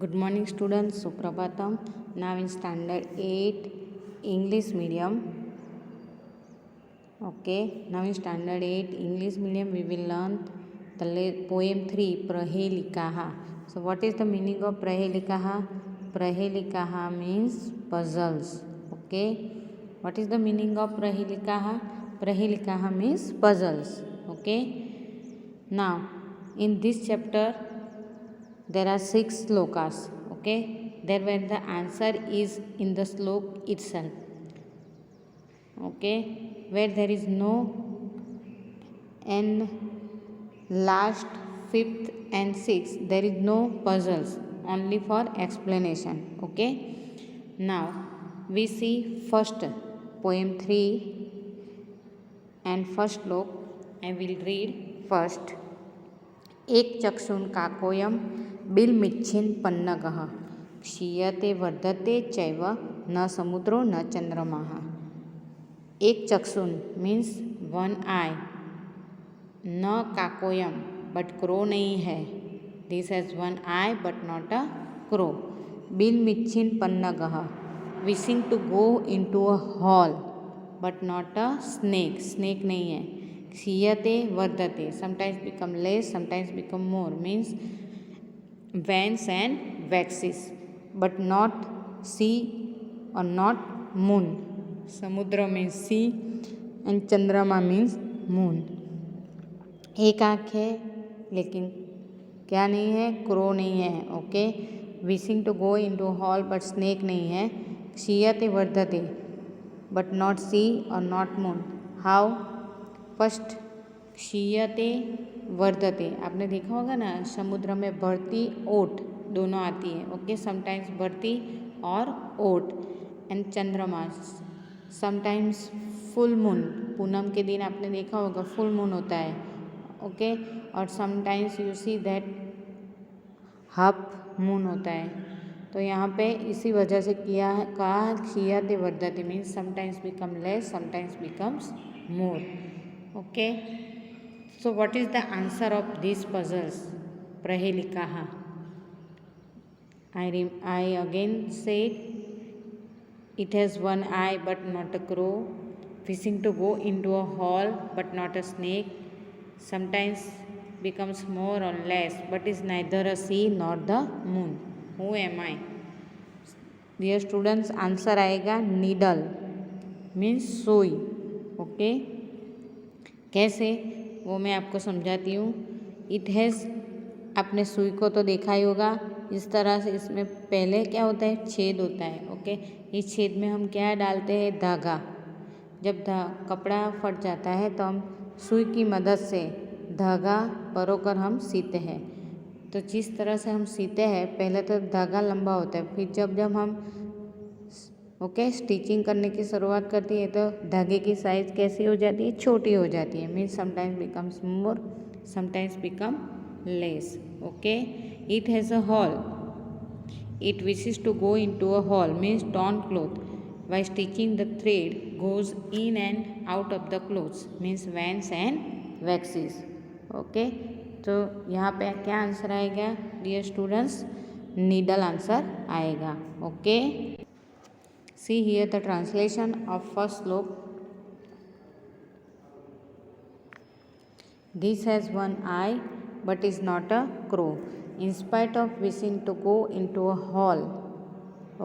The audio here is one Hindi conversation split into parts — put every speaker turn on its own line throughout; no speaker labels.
Good morning students, Suprabhatam. Now in standard 8 English medium. Okay, now in standard 8 English medium we will learn the poem 3 Prahelikaha. So what is the meaning of Prahelikaha? Prahelikaha means puzzles. Okay, what is the meaning of Prahelikaha? Prahelikaha means puzzles. Okay, now in this chapter there are 6 slokas. Okay, there where the answer is in the slok itself. Okay, where there is no and last, fifth and sixth there is no puzzles, only for explanation. Okay, now we see first poem 3 and first slok. I will read first. एक चक्षुन काकोयम बिलमिच्छिन पन्नगः क्षीयते वर्धते चैव न समुद्रो न चंद्रमाः. एक चक्षुन मीन्स वन आई, न काकोयम बट क्रो नहीं है, this has one eye but not a crow. बिलमिच्छिन पन्नगः wishing to go into a hole but not a snake, snake नहीं है. क्षीयते वर्धते sometimes become less, sometimes become more, means wanes and waxes, but not sea or not moon. समुद्र means sea and चंद्रमा means moon. एक आँख है लेकिन क्या नहीं है, क्रो नहीं है. Okay, wishing to go into hole but snake नहीं है. क्षीयते वर्धते but not sea or not moon. How? First क्षीयते वर्धते, आपने देखा होगा ना, समुद्र में बढ़ती ओट दोनों आती है. ओके, समटाइम्स बढ़ती और ओट. एंड चंद्रमा समटाइम्स फुल मून, पूनम के दिन आपने देखा होगा फुल मून होता है. ओके, और sometimes you see that half moon होता है. तो यहाँ पे इसी वजह से किया है, कहा क्षीयते वर्धते means sometimes become less, sometimes becomes more. Okay, so what is the answer of these puzzles? Prahelikaha. I again said it has one eye but not a crow, wishing to go into a hall but not a snake, sometimes becomes more or less but is neither a sea nor the moon. Who am I? Dear students, answer आएगा needle means सुई. Okay, कैसे वो मैं आपको समझाती हूँ. इट हैज़, आपने सुई को तो देखा ही होगा. इस तरह से इसमें पहले क्या होता है, छेद होता है. ओके, इस छेद में हम क्या डालते हैं, धागा. जब कपड़ा फट जाता है तो हम सुई की मदद से धागा परोकर हम सीते हैं. तो जिस तरह से हम सीते हैं, पहले तो धागा लंबा होता है, फिर जब हम ओके स्टिचिंग करने की शुरुआत करती है तो धागे की साइज़ कैसी हो जाती है, छोटी हो जाती है. Means sometimes becomes more, sometimes become less. Okay, it has a hole, it wishes to go into a hole means torn cloth. By stitching the thread goes in and out of the clothes means wanes and waxes. Okay, तो यहाँ पे क्या आंसर आएगा डियर स्टूडेंट्स, नीडल आंसर आएगा. Okay, see here the translation of first slok. This has one eye but is not a crow, in spite of wishing to go into a hall.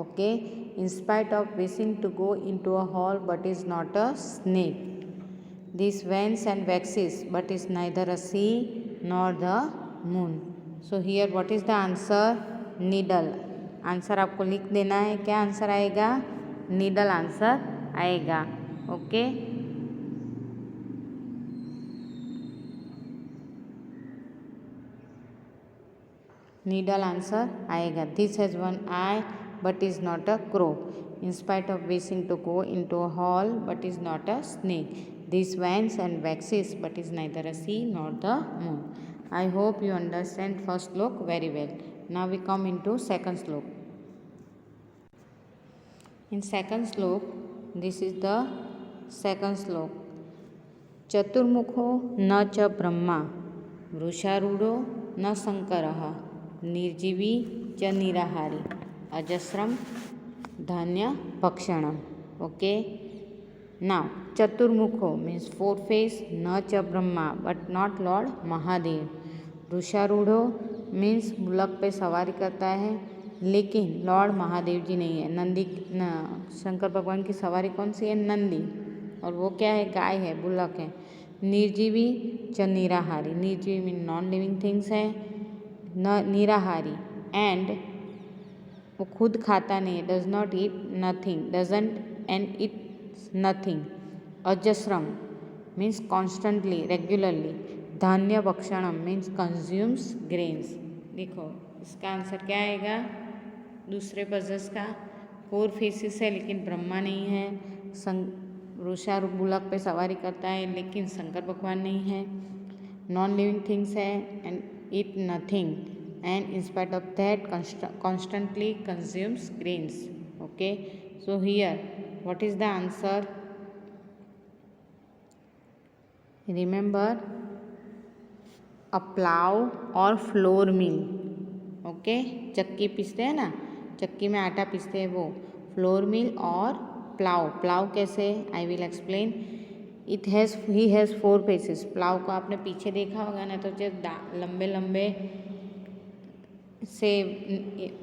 Okay, in spite of wishing to go into a hall but is not a snake. This wanes and waxes but is neither a sea nor the moon. So here what is the answer? Needle. Answer आपको लिख देना है. क्या आंसर आएगा? नीडल आंसर आएगा. ओके, नीडल आंसर आएगा. This has one eye but is not a crow, in spite of wishing to go into a hole but is not a snake. This wanes and waxes but is neither a sea not the moon. I hope you understand first shloka very well. Now we come into second shloka. In second slok, this is the second slok. चतुर्मुखो न च ब्रह्मा वृषारूढ़ो न शंकरः निर्जीवी च निराहारी अजस्रम धान्य भक्षणम. ओके. नाउ चतुर्मुखो मीन्स फोर फेस न च Brahma but not lord Mahadev. वृषारूढ़ो मीन्स बुलक पे सवारी करता है लेकिन लॉर्ड महादेव जी नहीं है. नंदी शंकर भगवान की सवारी कौन सी है? नंदी. और वो क्या है? गाय है, बुलक है. निर्जीवी च निराहारी. निर्जीवी मीन नॉन लिविंग थिंग्स है. निराहारी एंड वो खुद खाता नहीं है. Does not eat nothing. Doesn't and it's nothing. अजस्रम मीन्स कॉन्स्टेंटली रेगुलरली. धान्य भक्षणम मीन्स कंज्यूम्स ग्रेन्स. देखो इसका आंसर क्या आएगा दूसरे पजल्स का. फोर फेसिस है लेकिन ब्रह्मा नहीं है. वृषारूढ़ बुलक पे सवारी करता है लेकिन शंकर भगवान नहीं है. नॉन लिविंग थिंग्स है and eat nothing and in spite of that constantly consumes grains. Okay, so here what is the answer? Remember a plow or flour mill. Okay, चक्की पीसते हैं ना, चक्की में आटा पीसते हैं वो. फ्लोर मिल और प्लाव. प्लाव कैसे? I will explain. He has four faces. Plough को आपने पीछे देखा होगा ना, तो जो लंबे लंबे से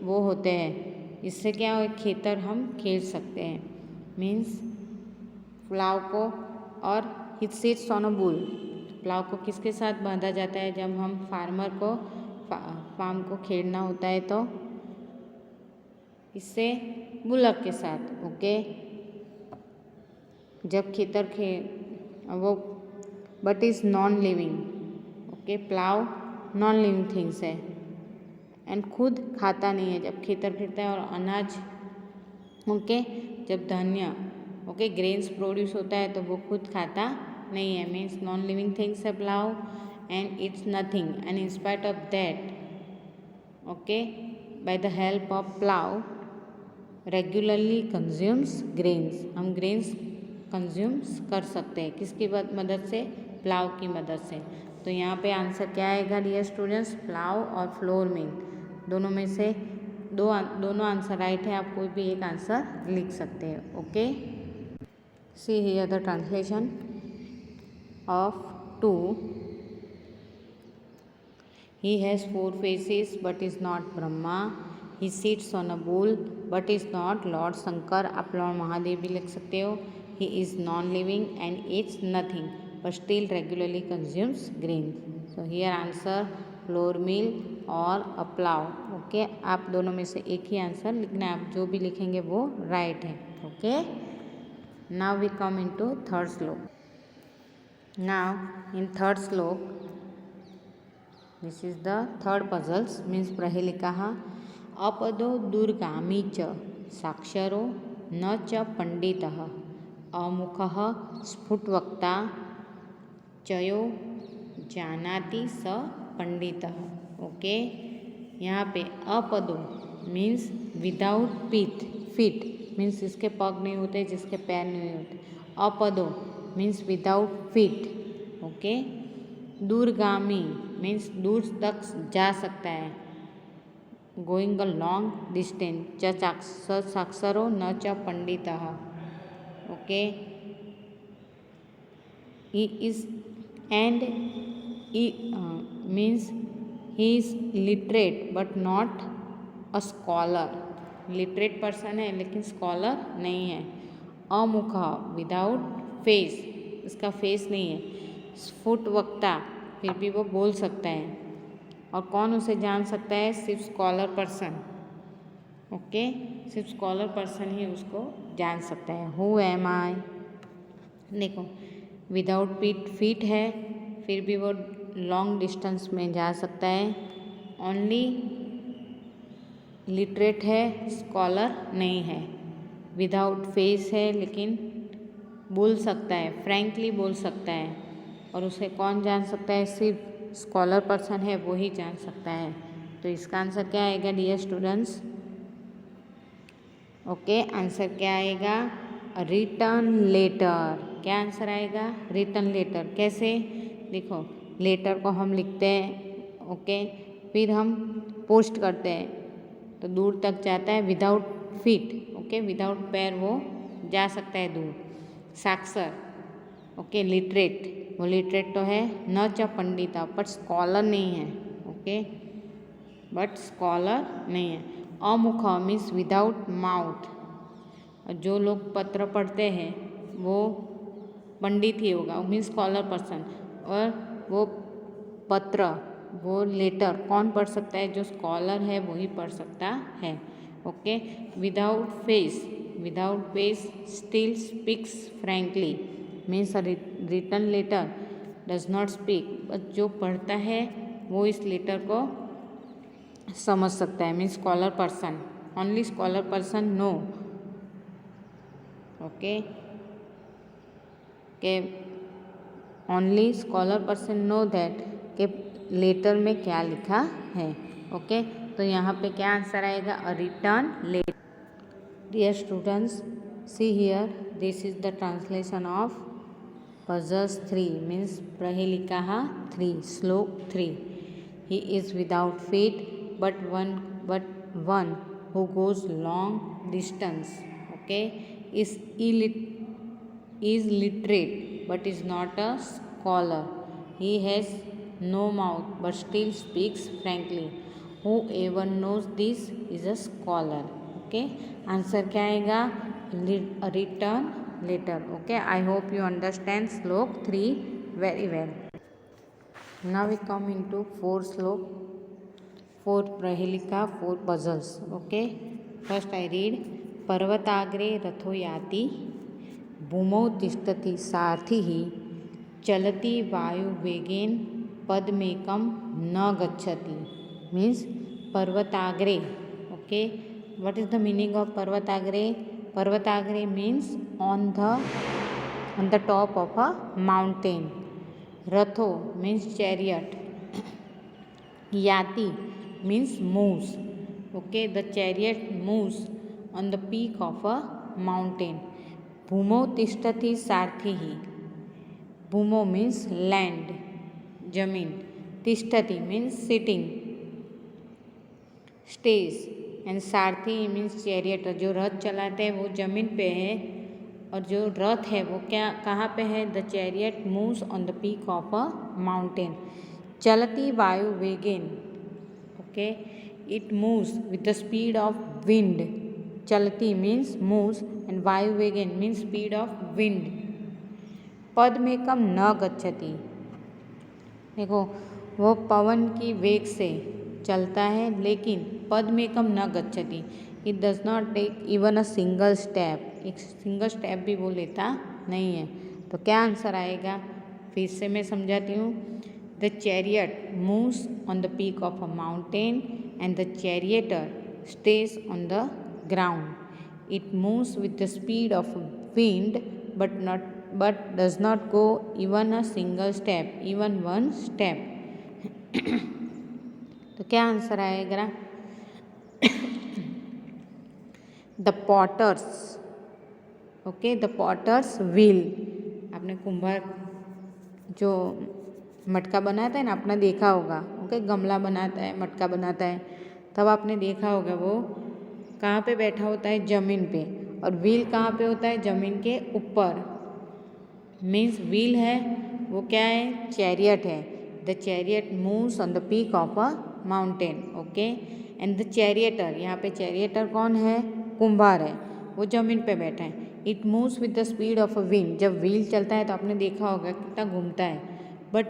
वो होते हैं, इससे क्या हो खेतर हम खेल सकते हैं. मीन्स प्लाव को. और it sits on a bull. Plough को किसके साथ बांधा जाता है? जब हम फार्मर को फार्म को खेड़ना होता है तो इससे बुलक के साथ. ओके. जब खेतर वो but is non living. Okay. Plough non living things है एंड खुद खाता नहीं है. जब खेतर फिरता है और अनाज ओके जब धान्य ओके ग्रेन्स प्रोड्यूस होता है तो वो खुद खाता नहीं है. मीन्स नॉन लिविंग थिंग्स है plough and it's nothing. And in spite of that okay by the help of plough regularly consumes grains. हम ग्रेन्स कंज्यूम्स कर सकते हैं. किसकी मदद से? प्लाव की मदद से. तो यहाँ पे आंसर क्या आएगा डियर स्टूडेंट्स? प्लाव और फ्लोर मिल. दोनों में से दोनों आंसर राइट है. आप कोई भी एक आंसर लिख सकते हैं. Okay. See here the translation of 2. He has four faces but is not Brahma. He sits on a bull but is not Lord Shankar. आप लॉर्ड महादेव भी लिख सकते हो. He is non living and it's nothing but still regularly consumes grain. So here answer flour mill और अ प्लाव. ओके. आप दोनों में से एक ही आंसर लिखना है. आप जो भी लिखेंगे वो राइट है. Okay. Now we come into third shloka. Now in third shloka this is the third puzzles. Means प्रहेलिका. अपदो दूरगामी च साक्षरो न च पंडितः अमुखः स्फुटवक्ता चयो जानाति स पंडितः. ओके. यहाँ पे अपदो मीन्स विदाउट फीट. मीन्स जिसके पग नहीं होते, जिसके पैर नहीं होते. अपदो मीन्स विदाउट फीट. ओके. दूरगामी मीन्स दूर तक जा सकता है. Going a long distance. च साक्षरो न च पंडितः. Okay. He is and means he is literate but not a scholar. Literate person है लेकिन स्कॉलर नहीं है. अमुख विदाउट फेस. इसका फेस नहीं है. स्फुट वक्ता फिर भी वो बोल सकता है. और कौन उसे जान सकता है? सिर्फ स्कॉलर पर्सन. ओके. सिर्फ स्कॉलर पर्सन ही उसको जान सकता है. हु एम आई. देखो विदाउट फीट है फिर भी वो लॉन्ग डिस्टेंस में जा सकता है. ओनली लिटरेट है, स्कॉलर नहीं है. विदाउट फेस है लेकिन बोल सकता है, फ्रैंकली बोल सकता है. और उसे कौन जान सकता है? सिर्फ स्कॉलर पर्सन है वो ही जान सकता है. तो इसका आंसर क्या आएगा डियर स्टूडेंट्स? ओके. आंसर क्या आएगा? Return letter. क्या आंसर आएगा? Return letter. कैसे? देखो लेटर को हम लिखते हैं. ओके. फिर हम पोस्ट करते हैं. तो दूर तक जाता है विदाउट फीट, ओके, विदाउट पैर वो जा सकता है दूर। साक्षर, ओके, लिटरेट, वो लिटरेट तो है, न च पंडिता, बट स्कॉलर नहीं है, ओके, बट स्कॉलर नहीं है। अमुख मीन्स विदाउट माउथ, जो लोग पत्र पढ़ते हैं वो पंडित ही होगा, मीन्स स्कॉलर पर्सन। और वो पत्र, वो लेटर कौन पढ़ सकता है? जो स्कॉलर है वो ही पढ़ सकता है, okay. Without face, without face still speaks frankly, means written letter does not speak, but जो पढ़ता है वो इस लेटर को समझ सकता है, means scholar person, only scholar person know, okay, के only scholar person know that के लेटर में क्या लिखा है, ओके। तो यहाँ पे क्या आंसर आएगा? A return letter. Dear students, see here, this is the translation of puzzles 3 means प्रहेलिका 3, shloka 3। He is without feet but one who goes long distance, okay, is literate but is not a scholar. He has no mouth but still speaks frankly. Whoever knows this is a scholar, okay. Answer क्या आएगा? Return letter, okay. I hope you understand shloka 3 very well. Now we come into 4 श्लोक, 4 प्रहेलिका, 4 puzzles, okay. First I read, पर्वताग्रे रथो याति, भूमौ तिष्ठति सारथिः, चलति वायुवेगेन पदमेकं न गच्छति, मीन्स पर्वताग्रे, okay. What is the meaning of पर्वताग्रे? पर्वताग्रे means on the top of a mountain. रथो means chariot. Yati means moves, okay. The chariot moves on the peak of a mountain. Bhumo tishtati sarthihi, bhumo means land, jamin, tishtati means sitting, stays, and Sarathi means chariot, जो रथ चलाते हैं वो जमीन पे है और जो रथ है वो क्या कहाँ पे है? The chariot moves on the peak of a mountain. चलती वायु वेगेन, okay, it moves with the speed of wind. चलती मीन्स मूव्स एंड वायु वेगेन मीन्स स्पीड ऑफ विंड। पदमेकम न गच्छति, देखो वो पवन की वेग से चलता है लेकिन पदमेकम न गच्छति, it does not take even a single step, एक सिंगल स्टेप भी वो लेता नहीं है। तो क्या आंसर आएगा? फिर से मैं समझाती हूँ। The chariot moves on the peak of a mountain and the charioteer stays on the ground. It moves with the speed of wind but does not go even a single step, even one step. तो क्या आंसर आएगा? The potter's, okay, the potter's wheel. आपने कुंभार जो मटका बनाता है ना, आपने देखा होगा, ओके, गमला बनाता है, मटका बनाता है, तब आपने देखा होगा वो कहाँ पे बैठा होता है? ज़मीन पे। और व्हील कहाँ पे होता है? ज़मीन के ऊपर। मीन्स व्हील है वो क्या है? चैरियट है। The chariot moves on the peak of a mountain, okay. And the charioteer, यहाँ पे चैरियटर कौन है? कुंभार है, वो जमीन पे बैठा है। It moves with the speed of a wind, जब व्हील चलता है तो आपने देखा होगा कितना घूमता है। बट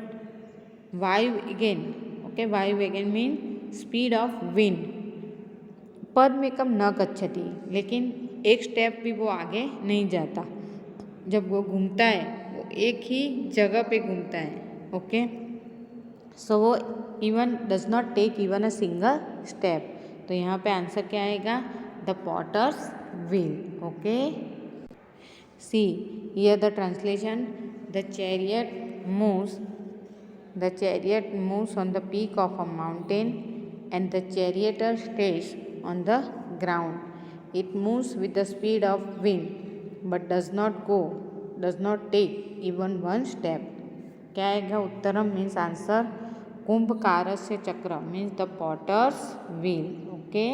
वायु अगेन, ओके, वायु अगेन मीन स्पीड ऑफ विंड। पदमेकम न गच्छति, लेकिन एक स्टेप भी वो आगे नहीं जाता। जब वो घूमता है वो एक ही जगह पे घूमता है, ओके। सो वो even does not take even a single step. तो यहाँ पे आंसर क्या आएगा? The potter's wheel, okay. See here the translation, the chariot moves on the peak of a mountain and the charioteer stays on the ground. It moves with the speed of wind but does not take even one step. क्या आएगा? उत्तरम मीन्स आंसर। कुंभकारस्य चक्र means the potter's wheel, okay.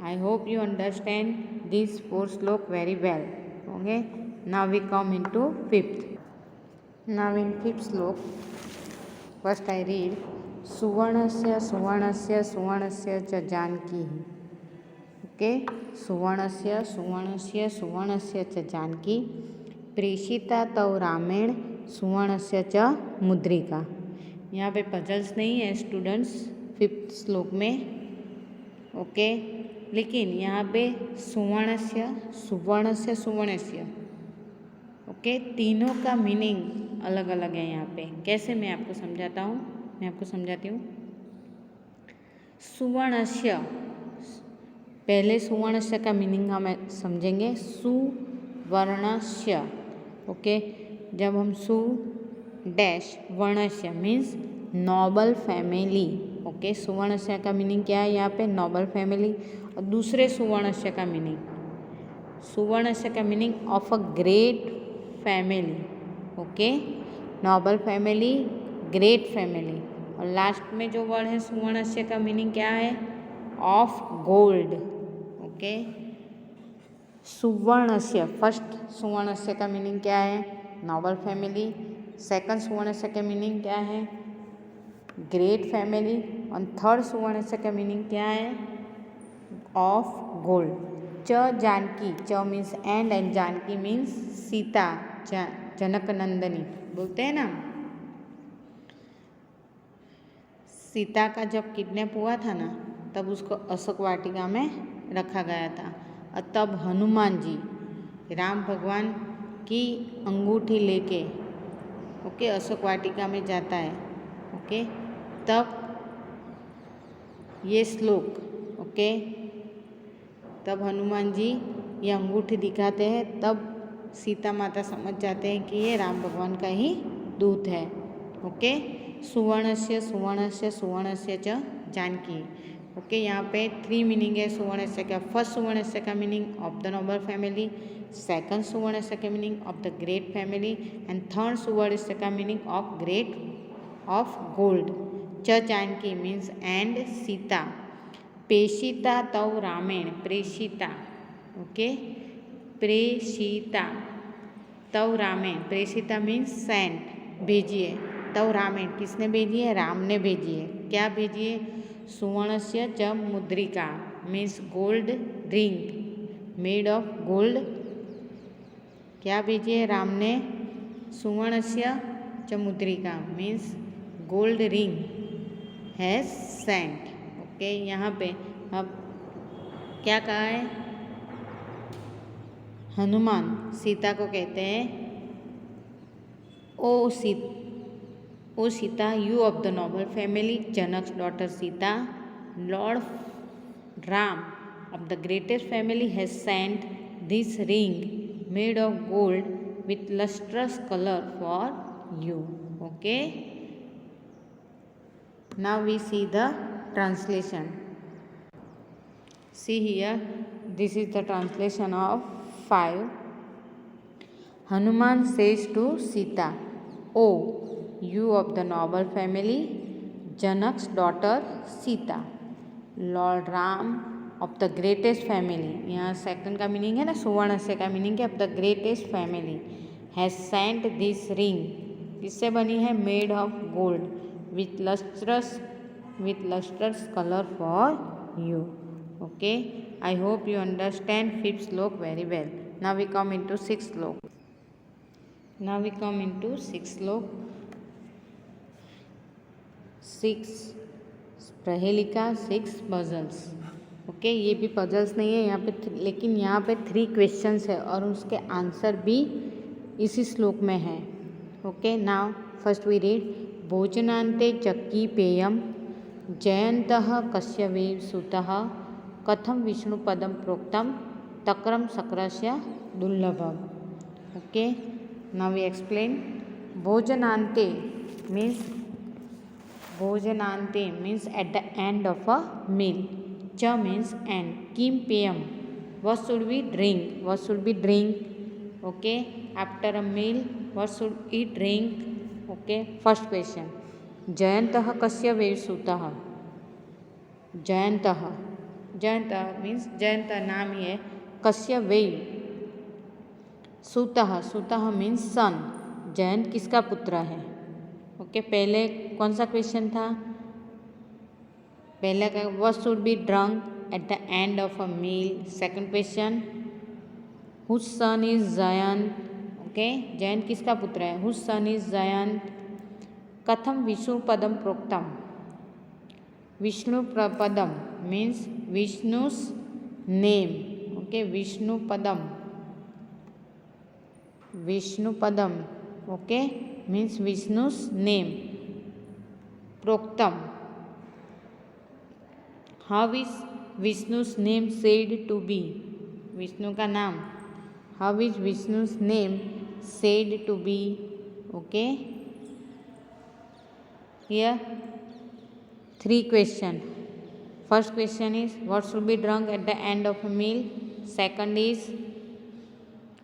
I hope you understand these 4 slok very well. Okay. Now we come into 5th. Now in 5th slok, first I read सुवर्णस्य सुवर्णस्य सुवर्णस्य च जानकी. Okay. सुवर्णस्य सुवर्णस्य सुवर्णस्य च जानकी प्रेषिता तव रामेण सुवर्णस्य च मुद्रिका. यहाँ पे पजल्स नहीं है स्टूडेंट्स 5th श्लोक में. ओके. लेकिन यहाँ पे सुवर्णस्य सुवर्णस्य सुवर्णस्य ओके तीनों का मीनिंग अलग अलग है यहाँ पे. कैसे मैं आपको समझाता हूँ, मैं आपको समझाती हूँ. सुवर्णस्य, पहले सुवर्णस्य का मीनिंग हम समझेंगे. सुवर्णस्य. ओके. जब हम सु डैश वर्णस्य मीन्स नोबल फैमिली. ओके. सुवर्णस्य का मीनिंग क्या है यहाँ पे? Nobel family. और दूसरे सुवर्णस्य का मीनिंग, सुवर्णस्य का meaning of a great family. Okay. Nobel family, great family. और लास्ट में जो वर्ड है सुवर्णस्य का मीनिंग क्या है? Of gold. ओके. सुवर्णस्य, फर्स्ट सुवर्णस्य का मीनिंग क्या है? Nobel family. सेकंड सुवर्णस्य का मीनिंग क्या है? Great family. और थर्ड सुवर्णस्य का मीनिंग क्या है? Of gold. च जानकी, च means and Janaki means Sita, Janak Nandini बोलते हैं ना. सीता का जब किडनैप हुआ था ना, तब उसको अशोक वाटिका में रखा गया था. और तब हनुमान जी राम भगवान की अंगूठी लेके ओके अशोक वाटिका में जाता है. ओके. तब ये श्लोक ओके तब हनुमान जी ये अंगूठी दिखाते हैं. तब सीता माता समझ जाते हैं कि ये राम भगवान का ही दूत है. ओके. सुवर्णस्य सुवर्णस्य सुवर्णस्य च जानकी. ओके. यहाँ पे 3 मीनिंग है सुवर्णस्य का. फर्स्ट सुवर्णस्य का meaning of the noble family, second सुवर्णस्य का meaning of the great family and third सुवर्णस्य का meaning of great of gold. च जानकी मीन्स एंड सीता. प्रेषिता तव रामेण, प्रेषिता. ओके. प्रेषिता तव रामेण, प्रेषिता मीन्स सेंट, भेजिए. तव रामेण किसने भेजी है? राम ने भेजी है. क्या भेजी है? सुवर्णस्य च मुद्रिका means gold ring made of gold. क्या भेजी है राम ने? सुवर्णस्य च मुद्रिका means gold ring has sent. Okay. यहाँ पे अब क्या कहा है? हनुमान सीता को कहते हैं O Sita, you of the noble family, Janak daughter Sita, lord Ram of the greatest family has sent this ring made of gold with lustrous colour for you. Okay. Now we see the translation. See here, this is the translation of 5. Hanuman says to Sita, O you of the noble family, Janak's daughter Sita, Lord Ram of the greatest family. यहाँ सेकंड का मीनिंग है ना, सुवर्णस्य का मीनिंग है of the greatest family. Has sent this ring, किससे बनी है? Made of gold with lustrous color for you. Okay. I hope you understand 5th slok very well. Now we come into 6th slok. Now we come into 6th slok. 6 प्रहेलिका, 6 puzzles. Okay. ये भी पजल्स नहीं है यहाँ पे, लेकिन यहाँ पे 3 क्वेश्चंस है और उसके आंसर भी इसी श्लोक में है. Okay. Now first we read भोजनान्ते चक्की पेयम जयन्तः कश्यपेव सुतः कथम विष्णुपदम प्रोक्तम तक्रम शक्रस्य दुर्लभम. ओके. Now we explain. भोजनान्ते means at the end of a meal. च मीन्स एंड. किम पेयम, what should we drink? Okay. After a meal what should we drink? Okay. First question. जयंतः कस्य वेशुतः? जयंतः जयंत मीन्स जयंत नाम ही है. कस्य वेव. सुतः, सुतः मीन्स सन. जयंत किसका पुत्र है? ओके, पहले कौन सा क्वेश्चन था? पहले का what should be drunk at the end of a meal. Second question whose son is Jayant. Okay, Jayant किसका पुत्र है? Whose son is Jayant. कथम विष्णु पदम प्रोक्तम. विष्णु पदम means Vishnu's name. Okay, Vishnu पदम, विष्णु पदम. Okay, means Vishnu's name. प्रोक्तम, how is Vishnu's name said to be. Vishnu का नाम, how is Vishnu's name said to be. Okay, here 3 question. First question is what should be drunk at the end of a meal. Second is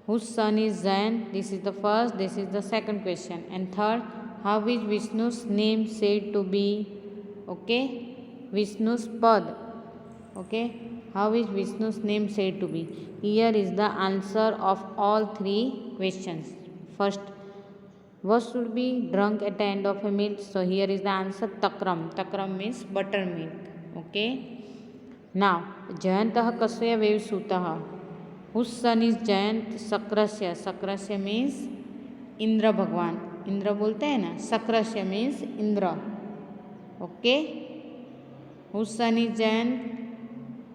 whose son is Jayant. This is the first, this is the second question. And third, how is Vishnu's name said to be. Okay, Vishnu's pad. Okay, how is Vishnu's name said to be. Here is the answer of all 3 questions. First, what should be drunk at the end of a meal. So here is the answer takram. Takram means buttermilk. Okay, now Jayantah kasya vev sutah. Whose son is Jayant. Sakrasya. Sakrasya means Indra भगवान. इंद्र बोलते हैं ना. सक्रस्य means Indra. Okay, whose son is Jayant.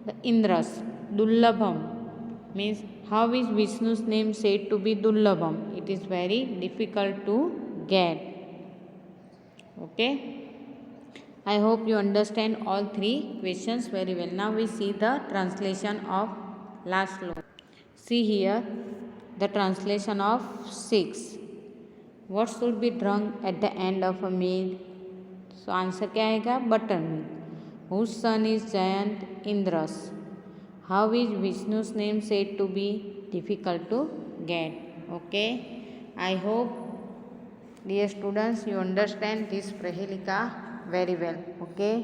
The Indras. Dullabham means how is Vishnu's name said to be Dullabham. It is very difficult to get. Okay, I hope you understand all 3 questions very well. Now we see the translation of last law. See here the translation of 6. What should be drunk at the end of a meal. So answer क्या आएगा? Buttermilk. Whose son is Jayant. Indras. How is Vishnu's name said to be. Difficult to get. Okay, I hope dear students you understand this Prahelika very well. Okay,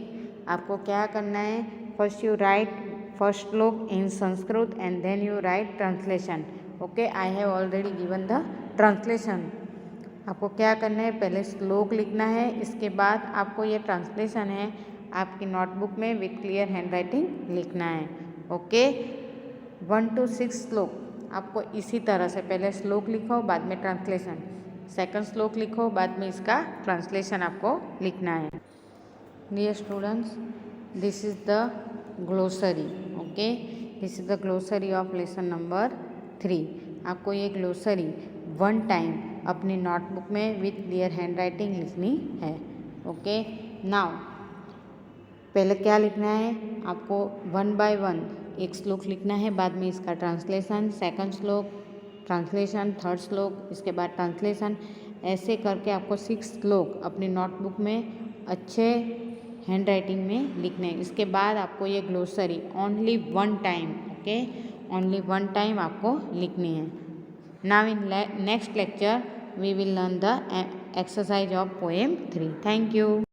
आपको क्या करना है? First you write first श्लोक in Sanskrit and then you write translation. Okay, I have already given the translation. आपको क्या करना है? पहले श्लोक लिखना है, इसके बाद आपको ये ट्रांसलेशन है आपकी नोटबुक में विथ क्लियर हैंड राइटिंग लिखना है. ओके, 1 to 6 श्लोक आपको इसी तरह से पहले श्लोक लिखो, बाद में ट्रांसलेशन. सेकंड श्लोक लिखो, बाद में इसका ट्रांसलेशन आपको लिखना है. Dear students, this is the glossary. Okay, this is the glossary of lesson number 3. आपको ये ग्लोसरी 1 टाइम अपनी नोटबुक में विथ क्लियर हैंड राइटिंग लिखनी है. ओके, नाउ पहले क्या लिखना है आपको? 1 by 1 एक श्लोक लिखना है, बाद में इसका ट्रांसलेशन, सेकंड श्लोक ट्रांसलेशन, थर्ड श्लोक इसके बाद ट्रांसलेशन. ऐसे करके आपको 6 श्लोक अपनी नोटबुक में अच्छे हैंड राइटिंग में लिखने हैं. इसके बाद आपको ये glossary only 1 time. Okay, only 1 time आपको लिखनी है. Now in next lecture we will learn the exercise of poem 3. Thank you.